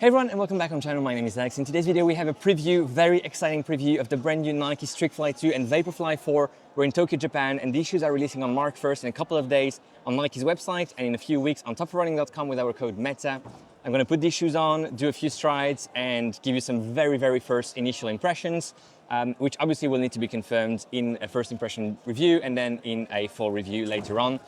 Hey everyone and welcome back on the channel. My name is Alex. In today's video we have a preview, very exciting preview of the brand new Nike Streakfly 2 and Vaporfly 4. We're in Tokyo, Japan, and these shoes are releasing on March 1st in a couple of days on Nike's website and in a few weeks on toporunning.com with our code META. I'm going to put these shoes on, do a few strides and give you some very first initial impressions, which obviously will need to be confirmed in a first impression review and then in a full review later on.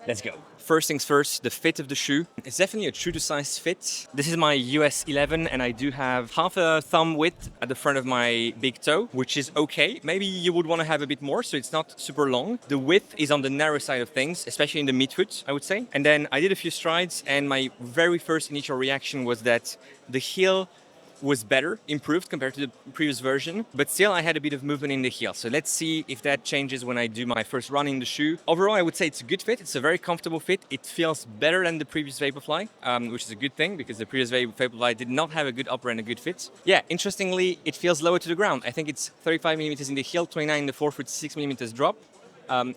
Let's go. First things first, the fit of the shoe. It's definitely a true to size fit. This is my US 11 and I do have half a thumb width at the front of my big toe, which is okay. Maybe you would want to have a bit more, so it's not super long. The width is on the narrow side of things, especially in the midfoot, I would say. And then I did a few strides and my very first initial reaction was that the heel was better, improved compared to the previous version, but still I had a bit of movement in the heel. So let's see if that changes when I do my first run in the shoe. Overall, I would say it's a good fit. It's a very comfortable fit. It feels better than the previous Vaporfly, which is a good thing because the previous Vaporfly did not have a good upper and a good fit. Yeah, interestingly, it feels lower to the ground. I think it's 35 millimeters in the heel, 29 in the forefoot, 6 millimeters drop.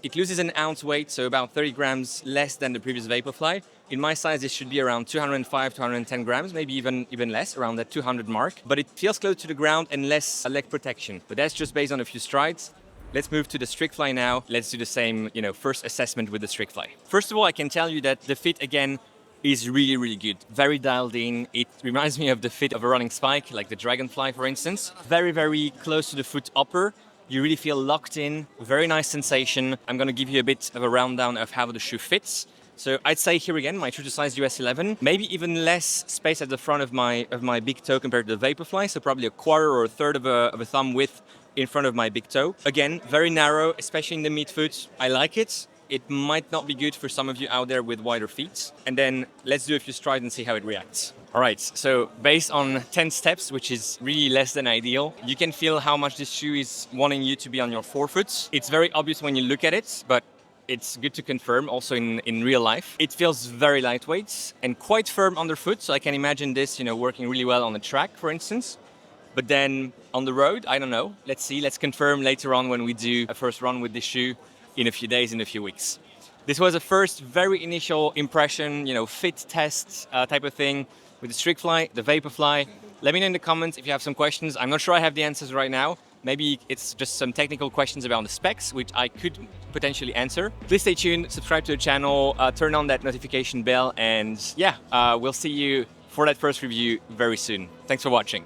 It loses an ounce weight, so about 30 grams less than the previous Vaporfly. In my size, this should be around 205, 210 grams, maybe even less, around that 200 mark. But it feels close to the ground and less leg protection. But that's just based on a few strides. Let's move to the Streakfly now. Let's do the same, first assessment with the Streakfly. First of all, I can tell you that the fit, again, is really good. Very dialed in. It reminds me of the fit of a running spike, like the Dragonfly, for instance. Very close to the foot upper. You really feel locked in, very nice sensation. I'm gonna give you a bit of a rundown of how the shoe fits. So I'd say here again, my true to size US 11, maybe even less space at the front of my big toe compared to the Vaporfly, so probably a quarter or a third of a thumb width in front of my big toe. Again, very narrow, especially in the midfoot. I like it. It might not be good for some of you out there with wider feet. And then let's do a few strides and see how it reacts. All right, so based on 10 steps, which is really less than ideal, you can feel how much this shoe is wanting you to be on your forefoot. It's very obvious when you look at it, but it's good to confirm also in real life. It feels very lightweight and quite firm underfoot, so I can imagine this, working really well on the track, for instance. But then on the road, I don't know. Let's see, let's confirm later on when we do a first run with this shoe in a few days, in a few weeks. This was a first very initial impression, fit test type of thing with the Streakfly, the Vaporfly. Let me know in the comments if you have some questions. I'm not sure I have the answers right now. Maybe it's just some technical questions about the specs, which I could potentially answer. Please stay tuned, subscribe to the channel, turn on that notification bell, and yeah, we'll see you for that first review very soon. Thanks for watching.